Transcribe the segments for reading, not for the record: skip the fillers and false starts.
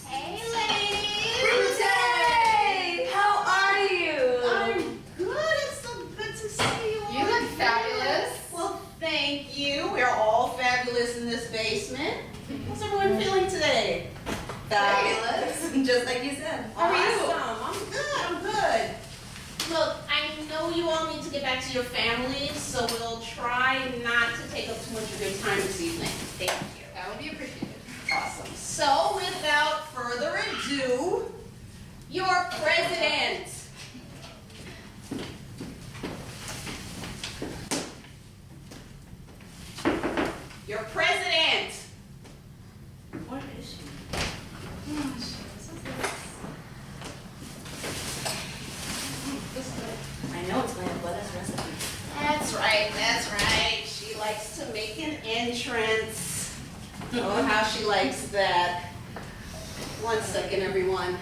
Hey, ladies! BruTay! How are you? I'm good. It's so good to see you. You look fabulous. Well, thank you. We're all fabulous in this basement. How's everyone feeling today? Fabulous. Just like you said. How are you? Awesome. I'm good. Look, I know you all need to get back to your families, so we'll try not to take up too much of your time this evening. Thank you. That would be appreciated. Awesome. So, without further ado, your president. Your president. What is she? I know it's my abuela's recipe. That's right, that's right. She likes to make an entrance. Oh, how she likes that. 1 second, everyone.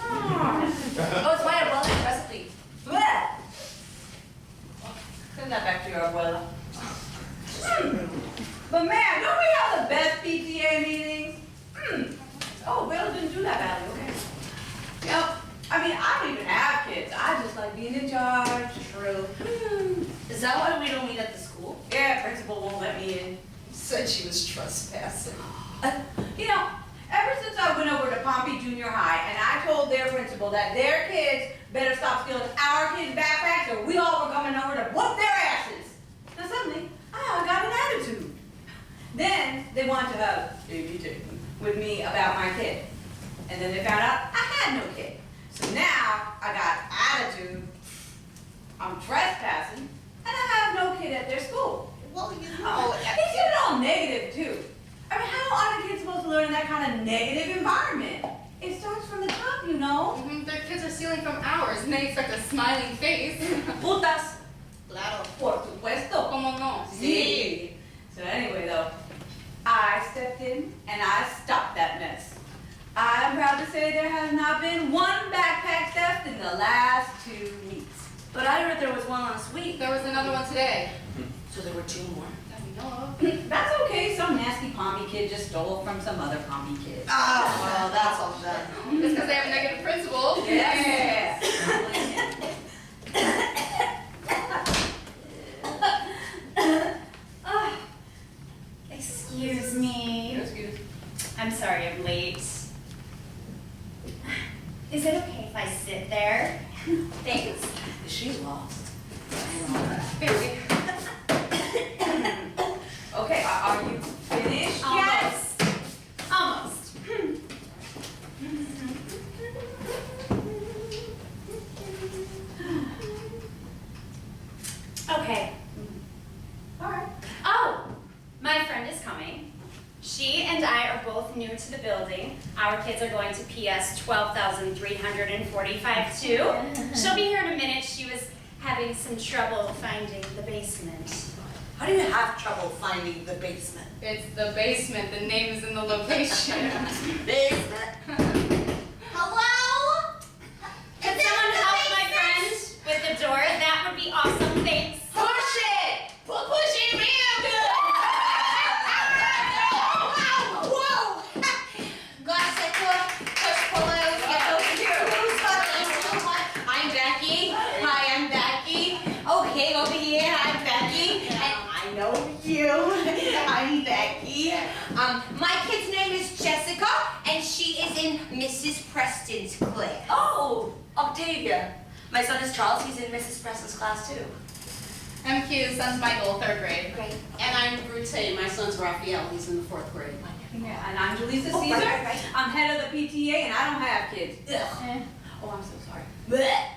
Oh, it's my abuela's recipe. Blech. Send that back to your abuela. But man, don't we have the best PTA meetings? Oh, Will didn't do that badly, okay. Yep. I mean, I don't even have kids. I just like being in charge. True. Is that why we don't meet at the school? Yeah, principal won't let me in. Said she was trespassing. You know, ever since I went over to Pompey Junior High and I told their principal that their kids better stop stealing our kids' backpacks or we all were coming over to whoop their asses. Now suddenly, I got an attitude. Then they wanted to have a meeting with me about my kid. And then they found out I had no kid. So now I got attitude, I'm trespassing, and I have no kid at their school. Well, you Oh, know, they did it all negative too. I mean, how are the kids supposed to learn in that kind of negative environment? It starts from the top, you know. Their kids are stealing from ours and they expect a smiling face. Putas. claro. Por supuesto. Como no? Sí. So anyway, though, I stepped in and I stopped that mess. I'm proud to say there has not been one backpack theft in the last 2 weeks. But I heard there was one last week. There was another one today. So there were 2 more. That we know of. That's okay. Some nasty Pompey kid just stole from some other Pompey kid. Oh, well, that's all done. It's because they have a negative principal. Yeah. Excuse me. I'm sorry I'm late. Is it okay if I sit there? Thanks. Is she lost? Very. Okay, are you finished? Almost. Almost. Okay. All right. Oh, my friend is coming. She and I are both new to the building. Our kids are going to PS 12,345 too. She'll be here in a minute. She was having some trouble finding the basement. How do you have trouble finding the basement? It's the basement. The name is in the location. Basement. Hello? Could someone help my friend with the door? That would be awesome. Thanks. Push it! Push it real good! Whoa! I'm Becky. Hi, I'm Becky. Okay, over here, I'm Becky. And I know you. I'm Becky. My kid's name is Jessica, and she is in Mrs. Preston's class. Oh, Octavia. My son is Charles. He's in Mrs. Preston's class too. I'm Q, son's Michael, 3rd grade. Great. And I'm BruTay. My son's Raphael. He's in the 4th grade. Yeah, and I'm Julisa Oh, Ceasar. right. I'm head of the PTA, and I don't have kids. Ugh. Oh, I'm so sorry. Blech.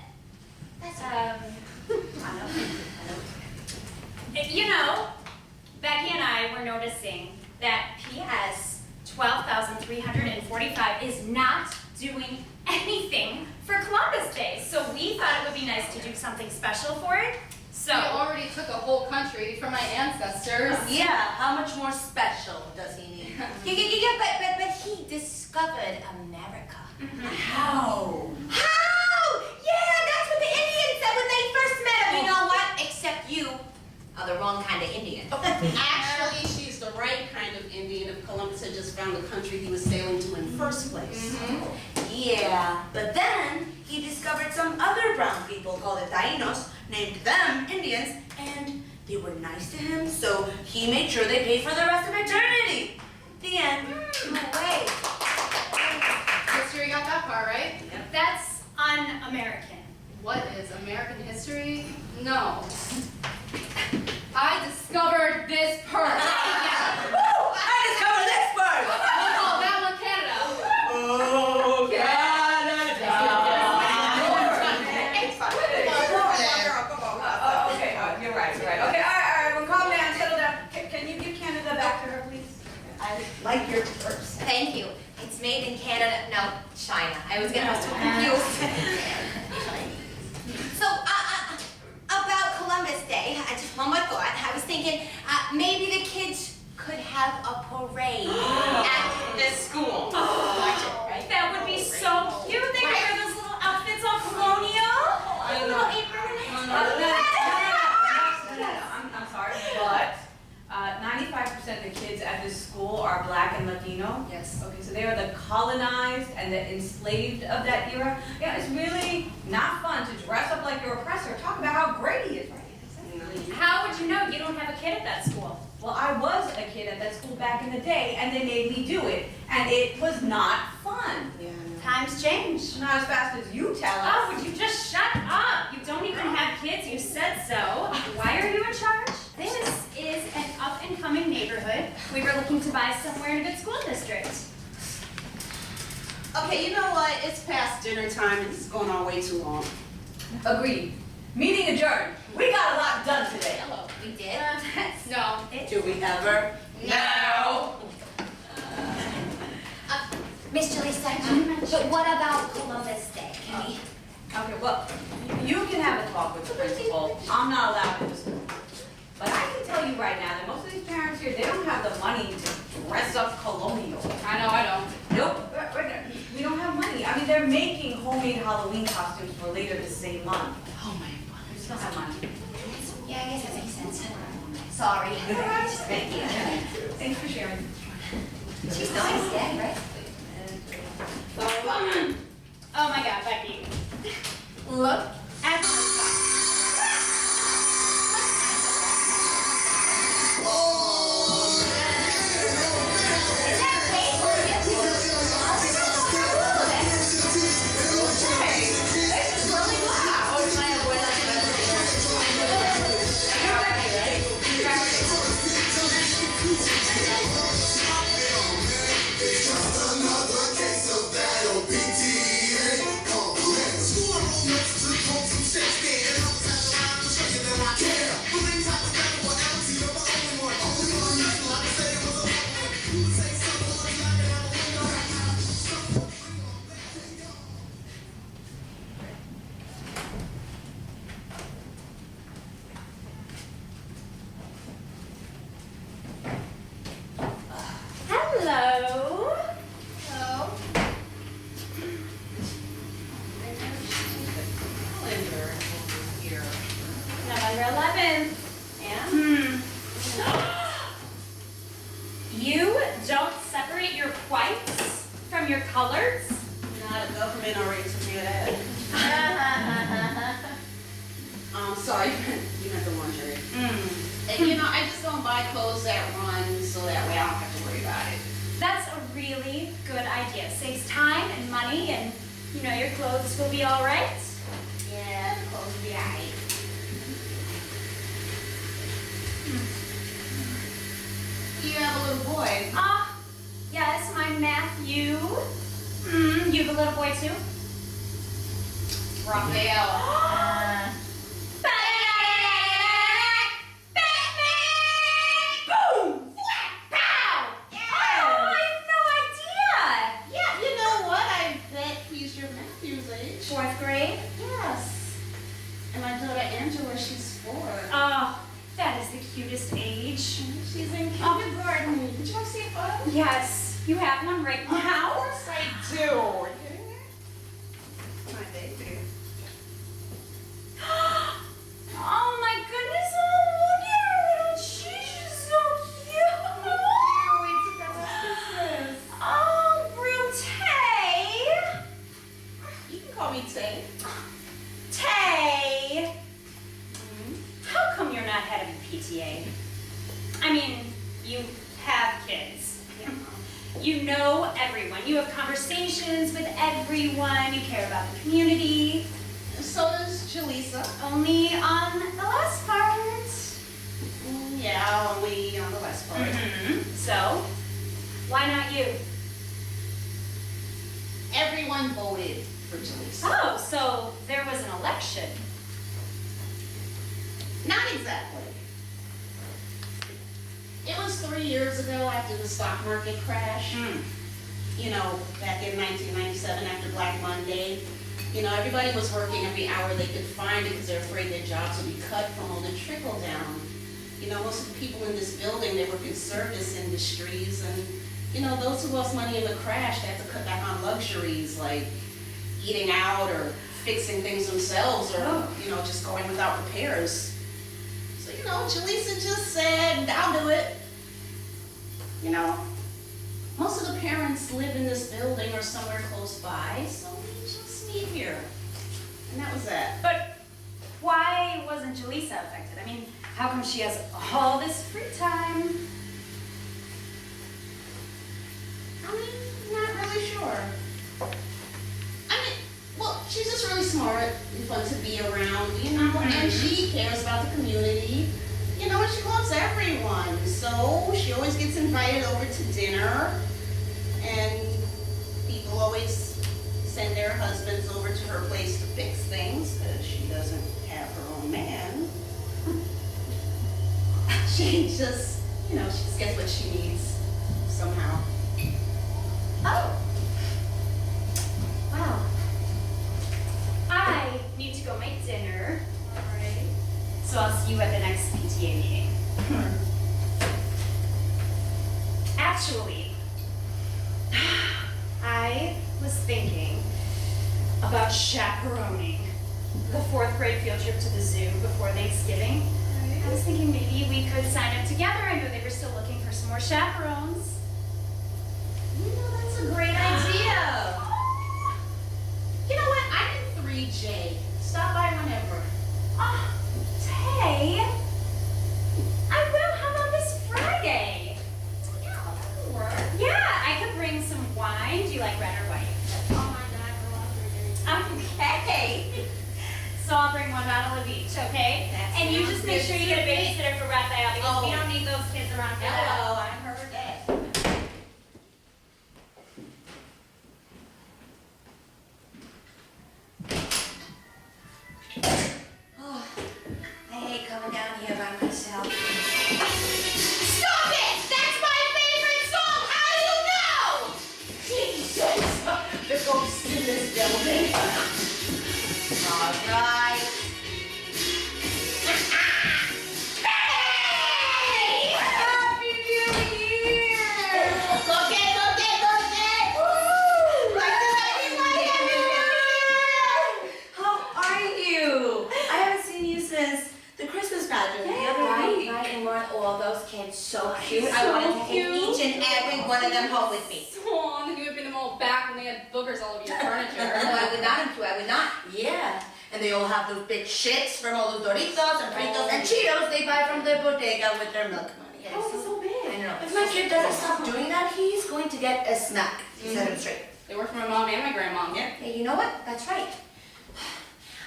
You know, Becky and I were noticing that PS 12,345 is not doing anything for Columbus Day. So we thought it would be nice to do something special for it. He already took a whole country from my ancestors. Yeah, how much more special does he need? Yeah, but he discovered America. How? How? Yeah, that's what the Indians said when they first met him. You know what? Except you are the wrong kind of Indian. Actually, she's the right kind of Indian if Columbus had just found the country he was sailing to in the first place. Yeah, but then he discovered some other brown people called the Taínos, named them Indians, and they were nice to him, so he made sure they paid for the rest of eternity. The end. No way. History got that far, right? That's un-American. What is American history? No. I discovered this purse. I discovered this bird! We'll call that one Canada. Oh, Okay, you're right. Okay, all right, well, calm down, settle down. Can you give Canada back to her, please? I like your purse. Thank you. It's made in Canada. No, China. I was getting so confused. So, about Columbus Day, just one more thought. I was thinking maybe the kids could have a parade at the school. Right? That would be so cute. They could wear those little outfits all colonial. I A know. little apron. I'm sorry, but 95% of the kids at this school are Black and Latino. Yes. Okay, so they are the colonized and the enslaved of that era. Yeah, it's really not fun to dress up like your oppressor. Talk about how great he is, right? How would you know? You don't have a kid at that school. Well, I was a kid at that school back in the day, and they made me do it, and it was not fun. Yeah, Times change. Not as fast as you tell us. Oh, would you just shut up? You don't even have kids. You said so. Why are you in charge? This is an up-and-coming neighborhood. We were looking to buy somewhere in a good school district. Okay, you know what? It's past dinner time and this is going on way too long. Agreed. Meeting adjourned. We got a lot done today. Hello. We did? No. Do we ever? No. Miss Julisa, but what about Columbus Day? Can we? Okay, well, you can have a talk with the principal. I'm not allowed in the school. But I can tell you right now that most of these parents here, they don't have the money to dress up colonial. I know I don't. Nope, we don't have money. I mean, they're making homemade Halloween costumes for later the same month. Oh my We still have money. Yeah, I guess that makes sense. Sorry. Thank you. Thanks for sharing. She's nice, yeah, right? Oh my God, Becky. Look at this box. Hello. Hello. calendar over here. November 11th. And? You don't separate your whites from your colors? Not a government already took me of that. Sorry, you meant the laundry. And you know, I just don't buy clothes that run so that way I don't have to worry about it. That's a really good idea. Saves time and money, and you know your clothes will be all right. Yeah, the clothes will be alright. You have a little boy. Ah, yes, my Matthew. You have a little boy too? Raphael. Yeah, you know what? I bet he's your Matthew's age. 4th grade? Yes. And my daughter Angela, she's 4. cutest age. She's in kindergarten. Did you want to see a photo? Yes, you have one right Of now. course I do. Are you kidding me? My baby. Oh my goodness, oh look at her little cheek, she's so cute. Wait till that's Christmas. Oh, BruTay. You can call me Tay. Tay. How come you're not head of the PTA? I mean, you have kids. You know everyone. You have conversations with everyone. You care about the community. So does Julisa. Only on the last part. Yeah, only on the last part. So, why not you? Everyone voted for Julisa. Oh, so there was an election. Not exactly. It was 3 years ago after the stock market crash. You know, back in 1997 after Black Monday. You know, everybody was working every hour they could find because they're afraid their jobs would be cut from all the trickle down. You know, most of the people in this building, they work in service industries, and, you know, those who lost money in the crash, they had to cut back on luxuries like eating out or fixing things themselves or, you know, just going without repairs. So, you know, Julisa just said, I'll do it. You know, most of the parents live in this building or somewhere close by, so we just meet here. And that was that. But why wasn't Julisa affected? I mean, how come she has all this free time? I'm not really sure. I mean, well, she's just really smart and fun to be around, you know, and she cares about the community, you know, and she loves everyone. So she always gets invited over to dinner, and people always send their husbands over to her place to fix things because she doesn't have her own man. She just, you know, she just gets what she needs somehow. Oh. Wow. I need to go make dinner. Alright. So I'll see you at the next PTA meeting. Actually, I was thinking about chaperoning the 4th grade field trip to the zoo before Thanksgiving. I was thinking maybe we could sign up together. I know they were still looking for some more chaperones. You know, that's a great idea. You know what? I'm in 3J. Stop by whenever. Tay, I will. How about this Friday? Yeah, that'll work. Yeah, I could bring some wine. Do you like red or white? Oh my God, Okay. So I'll bring one bottle of each, okay? And you just make sure you get a babysitter for Raphael because we don't need those kids around here. hello, I'm her dad. Oh, I hate coming down here by myself. Stop it! That's my favorite song! How do you know? Jesus, the ghost in this building. All right. Hey! Happy New Year! Look it! Like this, everybody, Happy New Year! How are you? I haven't seen you since the Christmas pageant the other week. Right, and weren't all those kids so cute? I So wanted to take cute. each and every one of them home with me. Aw, and then you would bring them all back when they had boogers all over your No, furniture. I would not, Auntie, I would not. Yeah, and they all have those big shits from all those Doritos and Fritos and Cheetos they buy from the bodega with their milk money. How is it so big? I know. If my kid doesn't stop doing that, he's going to get a smack. Set him straight. They work for my mom and my grandma. Yeah. Hey, you know what? That's right.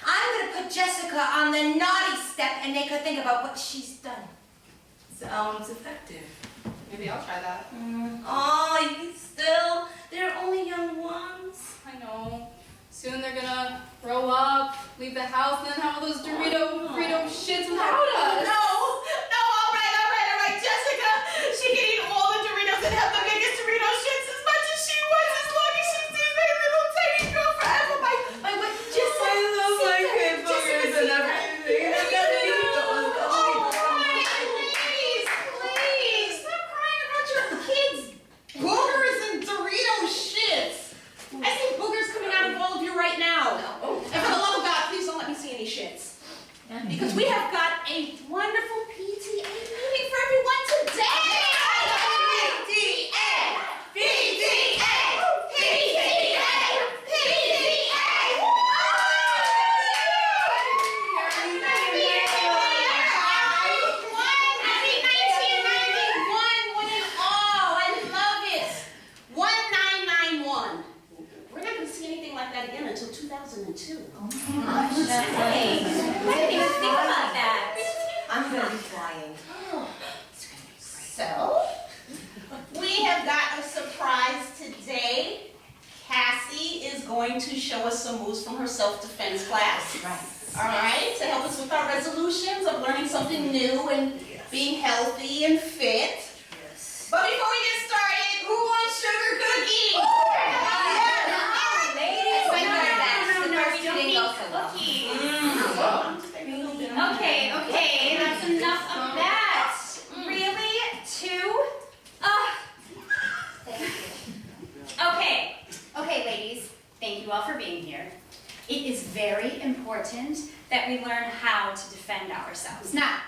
I'm gonna put Jessica on the naughty step and make her think about what she's done. Sounds effective. Maybe I'll try that. Oh, you still? They're only young ones. I know. Soon they're gonna grow up, leave the house, and then have all those Frito shits without us. No, all right. Jessica, she can eat all the Doritos and have the biggest Dorito shits as much as she wants, as long as she sees my little tiny girl forever. My what? Jessica, I love my kid boogers and everything. flying. So, we have got a surprise today. Cassie is going to show us some moves from her self-defense class. Right. All right, to help us with our resolutions of learning something new and being healthy and fit. Yes. But before we get started, who wants sugar cookies? Ladies, Wait, no, we don't need cookies. Okay, that's enough of that. Really? 2? Thank you. Okay, ladies, thank you all for being here. It is very important that we learn how to defend ourselves. Now,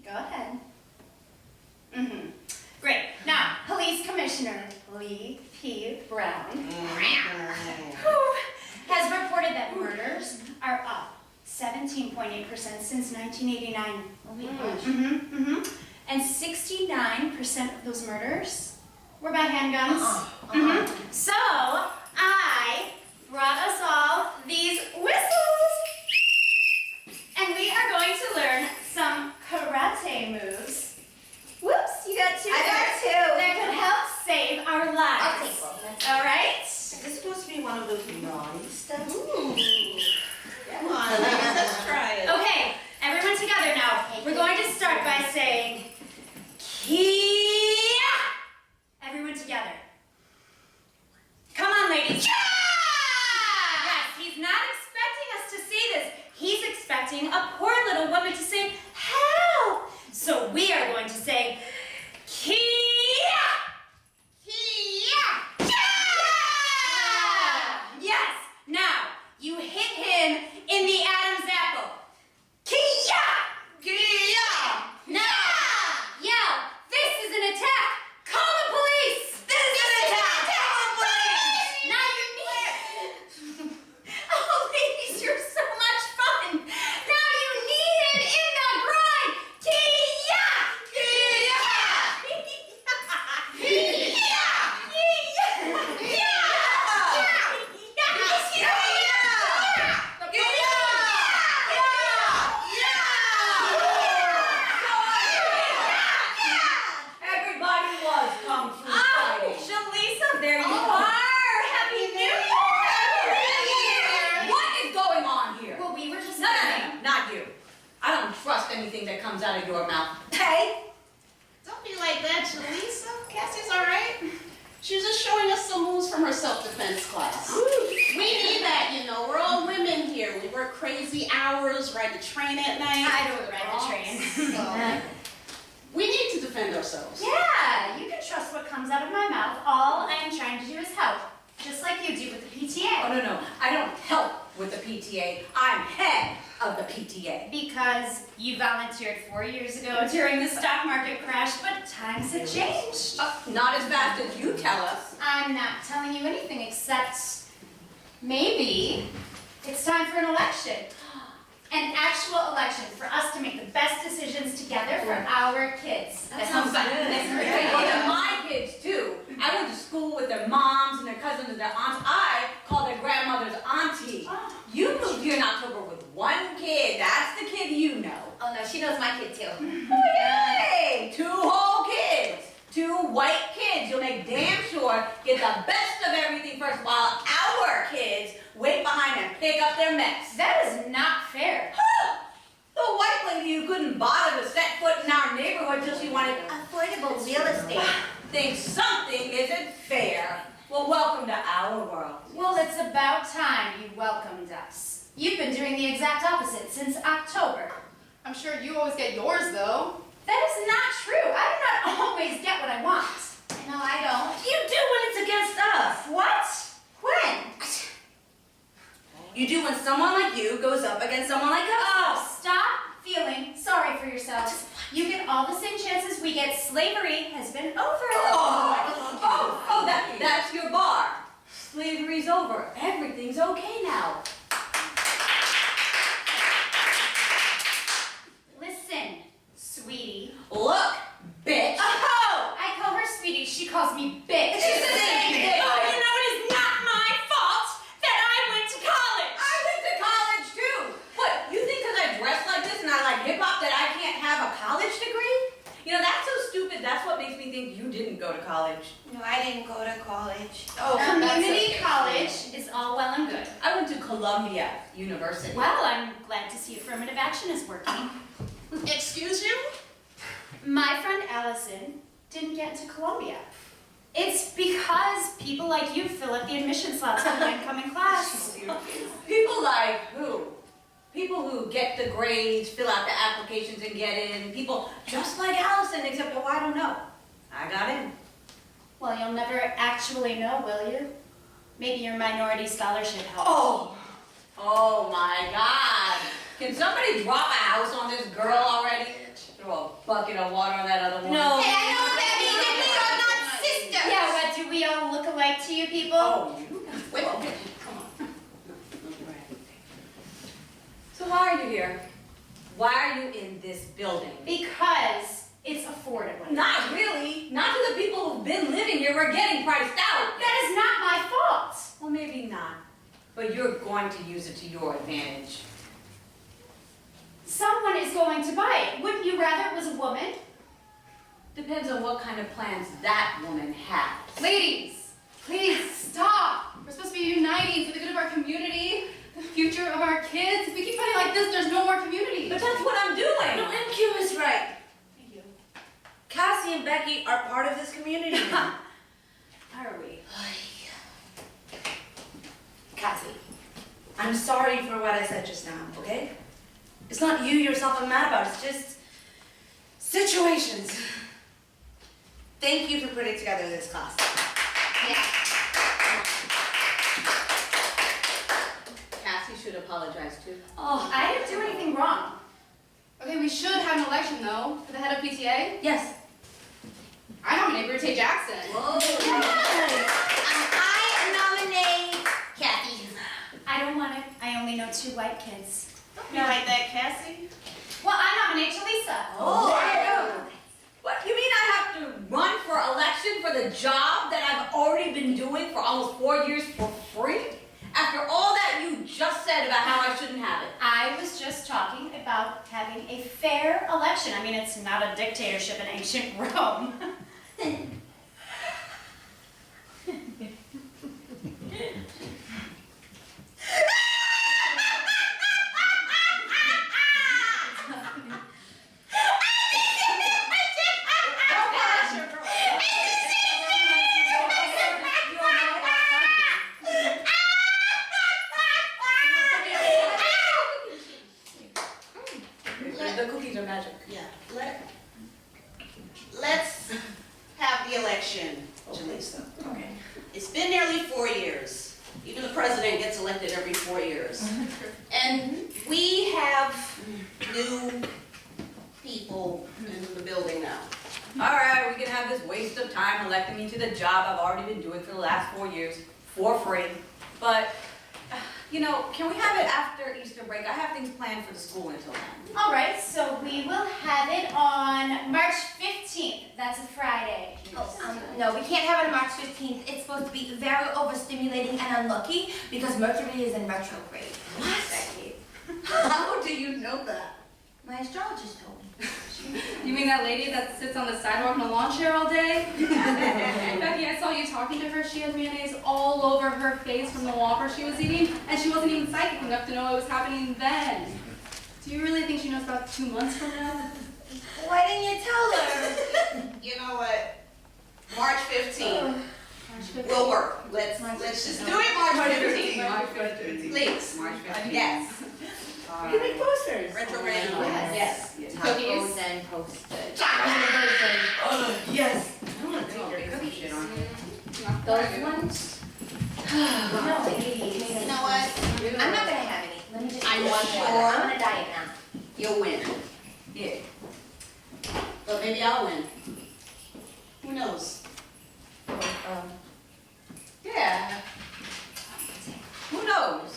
go ahead. Great. Now, Police Commissioner Lee P. Brown has reported that murders are up 17.8% since 1989. Oh my gosh. And 69% of those murders were by handguns. So, I brought us all these whistles. And we are going to learn some karate moves. Whoops, you got 2 I got there. 2. That could help save our lives. I'll take one. All right? Is this supposed to be one of those naughty stuff? Come on, ladies, let's try it. Okay, everyone together now. We're going to start by saying, Kia! Everyone together. Come on, ladies. Yeah! Yes, he's not expecting us to see this. He's expecting a poor little woman to say, help! So we are going to say, Kia! Kia! Yeah! Yes! Now, you hit him in the Adam's apple. Kia! Kia! Now, yell, this is an attack! Call the police! This is an attack! Call the police! Now you need... Oh, ladies, you're so much fun! Now you need him in the groin! Kia! Kia! Everybody was kung fu fighting. Julisa, there you are! Happy New Year! What is going on here? Well, we were just... No, not you. I don't trust anything that comes out of your mouth. Hey! Don't be like that, Julisa. Cassie's all right. She was just showing us some moves from her self-defense class. We need that, you know. We're all women here. We work crazy hours, ride the train at night. I don't ride the train. So, we need to defend ourselves. Yeah, you can trust what comes out of my mouth. All I am trying to do is help, just like you do with the PTA. Oh, no. I don't help with the PTA. I'm head of the PTA. Because you volunteered 4 years ago during the stock market crash, but times have changed. Not as fast as you tell us. I'm not telling you anything except maybe it's time for an election. An actual election for us to make the best decisions together for our kids. That sounds good. Well, they're my kids, too. I went to school with their moms and their cousins and their aunts. I call their grandmothers auntie. You moved here in October with 1 kid. That's the kid you know. Oh no, she knows my kid too. Hey, 2 whole kids. 2 white kids. You'll make damn sure get the best of everything first while our kids wait behind and pick up their mess. That is not fair. The white lady who couldn't bother to set foot in our neighborhood till she wanted Affordable real estate. thinks something isn't fair. Well, welcome to our world. Well, it's about time you welcomed us. You've been doing the exact opposite since October. I'm sure you always get yours, though. That is not true. I do not always get what I want. No, I don't. You do when it's against us. What? When? You do when someone like you goes up against someone like us. Oh, stop feeling sorry for yourselves. You get all the same chances we get. Slavery has been over. That's your bar. Slavery's over. Everything's okay now. Listen, sweetie. Look, bitch. Oh, I call her sweetie. She calls me bitch. It's the same thing. Oh, you know it is not my fault that I went to college. I went to college too. What, you think because I dress like this and I like hip-hop go to college. No, I didn't go to college. Oh, community college is all well and good. I went to Columbia University. Well, I'm glad to see affirmative action is working. Excuse you? My friend Allison didn't get into Columbia. It's because people like you fill up the admission slots for the incoming class. People like who? People who get the grades, fill out the applications and get in. People just like Allison, except, oh, I don't know. I got in. Well, you'll never actually know, will you? Maybe your minority scholarship helps. Oh my God. Can somebody drop a house on this girl already? Throw a bucket of water on that other one. No. Hey, I know what that means, and we are not sisters. Yeah, what, do we all look alike to you people? Oh, you? Wait, okay, come on. So why are you here? Why are you in this building? Because it's affordable. Not really. Not to the people who've been living here. We're getting priced out. That is not my fault. Well, maybe not. But you're going to use it to your advantage. Someone is going to buy it. Wouldn't you rather it was a woman? Depends on what kind of plans that woman has. Ladies, please stop. We're supposed to be uniting for the good of our community, the future of our kids. If we keep fighting like this, there's no more community. But that's what I'm doing. No, MQ is right. Thank you. Cassie and Becky are part of this community now. Are we? Cassie, I'm sorry for what I said just now, okay? It's not you yourself I'm mad about, it's just situations. Thank you for putting together this class. Yeah. Cassie should apologize too. Oh, I didn't do anything wrong. Okay, we should have an election though for the head of PTA. Yes. I nominate BruTay Jackson. Whoa. I nominate Kathy. I don't want it. I only know 2 white kids. You like that, Cassie? Well, I nominate Julisa. What, you mean I have to run for election for the job that I've already been doing for almost 4 years for free? After all that you just said about how I shouldn't have it. I was just talking about having a fair election. I mean, it's not a dictatorship in ancient Rome. The cookies are magic. Yeah. Let's have the election, Julisa. Okay. It's been nearly 4 years. Even the president gets elected every 4 years. And we have new people in the building now. All right, we can have this waste of time electing me to the job I've already been doing for the last 4 years for free. But, you know, can we have it after Easter break? I have things planned for the school until then. All right, so we will have it on March 15th. That's a Friday. Oh, no, we can't have it on March 15th. It's supposed to be very overstimulating and unlucky because Mercury is in retrograde. What? How do you know that? My astrologist told me. You mean that lady that sits on the sidewalk in a lawn chair all day? Becky, I saw you talking to her. She had mayonnaise all over her face from the Whopper she was eating, and she wasn't even psychic enough to know it was happening then. Do you really think she knows about 2 months from now? Why didn't you tell her? You know what? March 15th March 15th. will work. Let's just do it March 15th. March 15th. Please. March 15th. Yes. You can make posters. Retrograde. Yes. Cookies. And postage. Yes. I want to take your cookie shit on here. Those ones? No, ladies. You know what? I'm not gonna have any. Let me just. I'm I'm sure. on a diet now. You'll win. Yeah. But maybe I'll win. Who knows? Yeah. Who knows?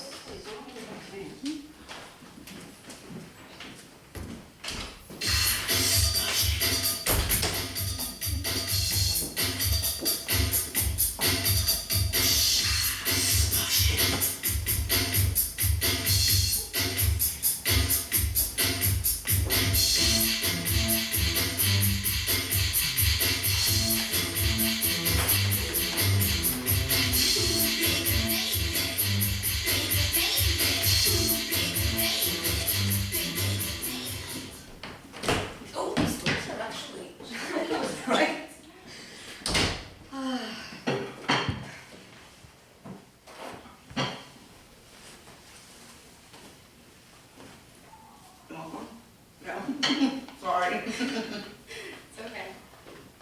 sorry. It's okay.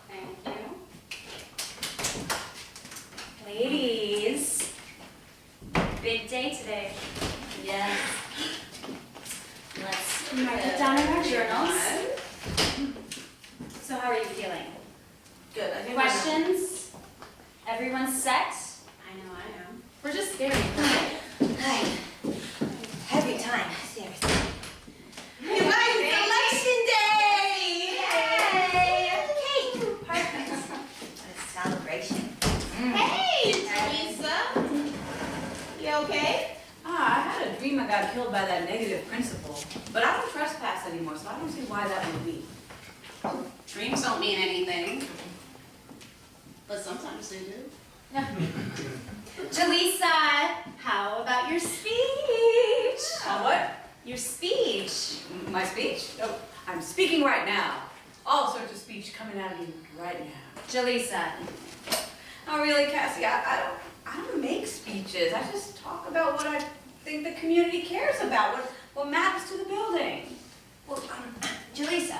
Thank you. Ladies, big day today. Yes. Let's Mark it down in our journals. So how are you feeling? Good. I think Questions? Everyone set? I know I am. We're just scared. Hi. Heavy time, seriously. You guys, it's election day! Yay! Cake! Perfect. A celebration. Hey, Julisa. You okay? I had a dream I got killed by that negative principal, but I don't trespass anymore, so I don't see why that would be. Dreams don't mean anything. But sometimes they do. Julisa, how about your speech? What? Your speech. My speech? Oh, I'm speaking right now. All sorts of speech coming out of me right now. Julisa. Oh, really, Cassie? I don't make speeches. I just talk about what I think the community cares about, what matters to the building. Well, Julisa,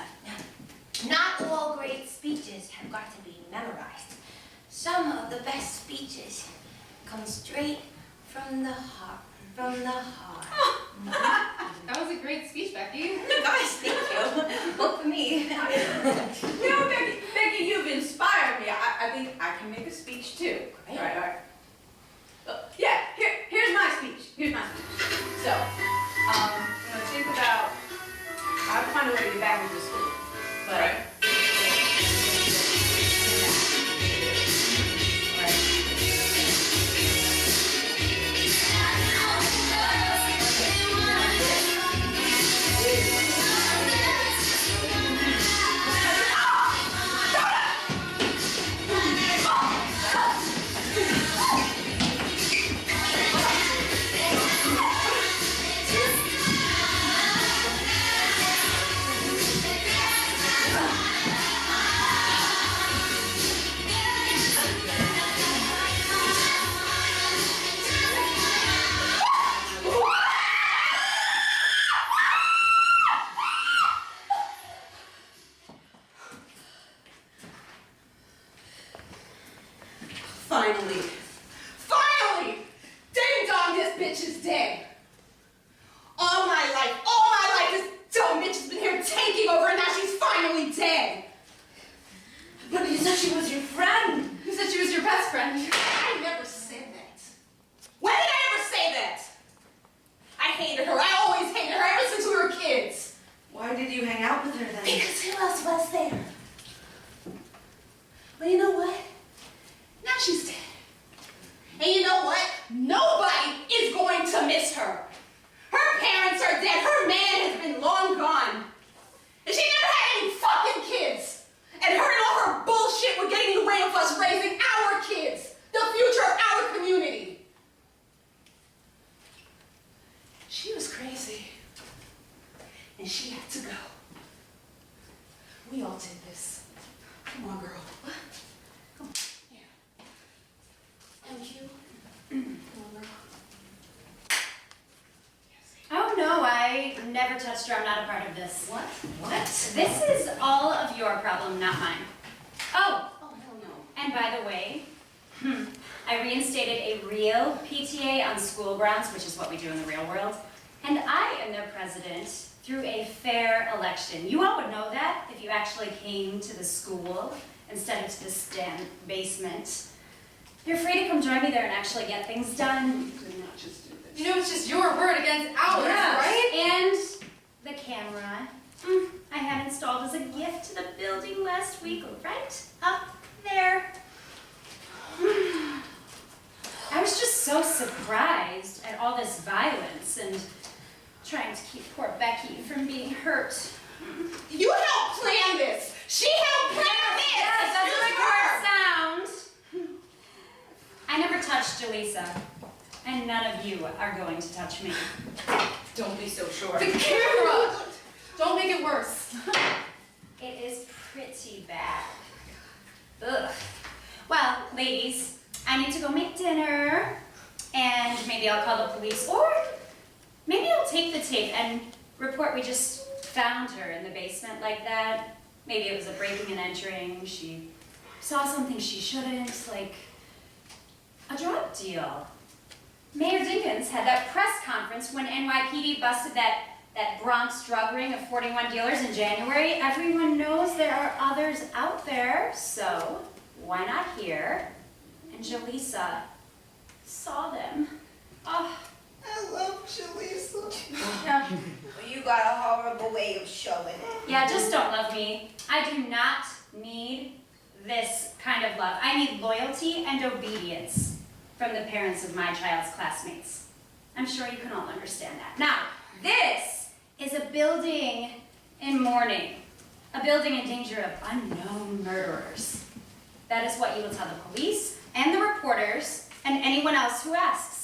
not all great speeches have got to be memorized. Some of the best speeches come straight from the heart. From the heart. That was a great speech, Becky. Gosh, thank you. Look for me. You know, Becky, you've inspired me. I think I can make a speech too. All right. Yeah, here's my speech. So, I'm gonna think about, I have to find a way to get back into school. But, Right. Finally! Ding dong, this bitch is dead. All my life, this dumb bitch has been here taking over, and now she's finally dead. But you said she was your friend. You said she was your best friend. I never said that. When did I ever say that? I hated her. I always hated her ever since we were kids. Why did you hang out with her then? Because who else was there? But you know what? Now she's dead. And you know what? Nobody is going to miss her. Her parents are dead. Her man has been long gone. And she never had any fucking kids. And her and all her bullshit were getting in the way of us raising our kids. The future of our community. She was crazy. And she had to go. We all did this. Come on, girl. Come on. Yeah. Thank you. Come on, girl. Oh no, I never touched her. I'm not a part of this. What? This is all of your problem, not mine. Oh, Oh, hell no. and by the way, I reinstated a real PTA on school grounds, which is what we do in the real world. And I am their president through a fair election. You all would know that if you actually came to the school instead of to this damn basement. You're free to come join me there and actually get things done. You could not just do this. You know, it's just your word against ours, right? And the camera I had installed as a gift to the building last week, right up there. I was just so surprised at all this violence and trying to keep poor Becky from being hurt. You helped plan this. She helped plan this. Yes, that's Excuse a her. good sound. I never touched Julisa, and none of you are going to touch me. Don't be so sure. The camera! Don't make it worse. It is pretty bad. Ugh. Well, ladies, I need to go make dinner, and maybe I'll call the police, or maybe I'll take the tape and report we just found her in the basement like that. Maybe it was a breaking and entering. She saw something she shouldn't, like a drug deal. Mayor Dinkins had that press conference when NYPD busted that Bronx drug ring of 41 dealers in January. Everyone knows there are others out there, so why not here? And Julisa saw them. Oh. I love Julisa. Well, you got a horrible way of showing it. Yeah, just don't love me. I do not need this kind of love. I need loyalty and obedience from the parents of my child's classmates. I'm sure you can all understand that. Now, this is a building in mourning, a building in danger of unknown murderers. That is what you will tell the police and the reporters and anyone else who asks.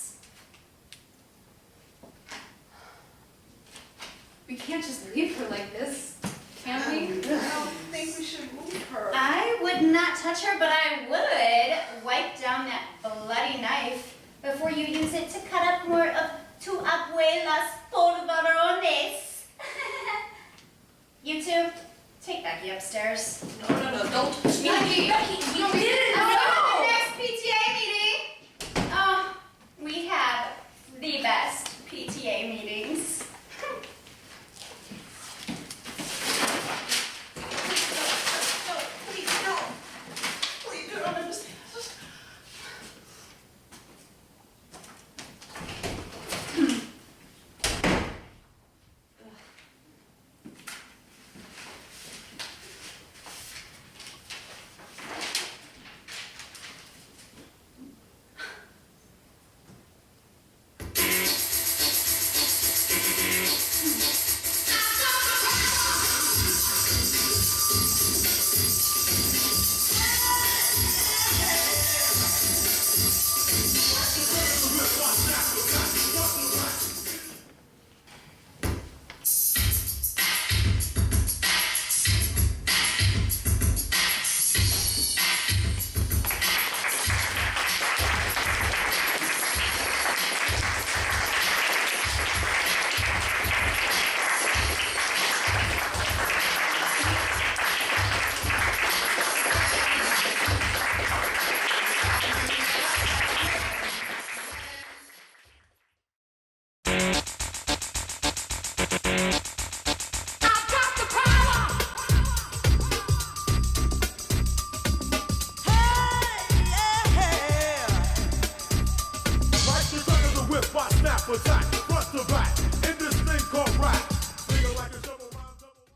We can't just leave her like this, can we? I don't think we should move her. I would not touch her, but I would wipe down that bloody knife before you use it to cut up more of tu abuelas polvorones. You two, take Becky upstairs. No, don't touch me. Becky, we did it! The next PTA meeting! Oh, we have the best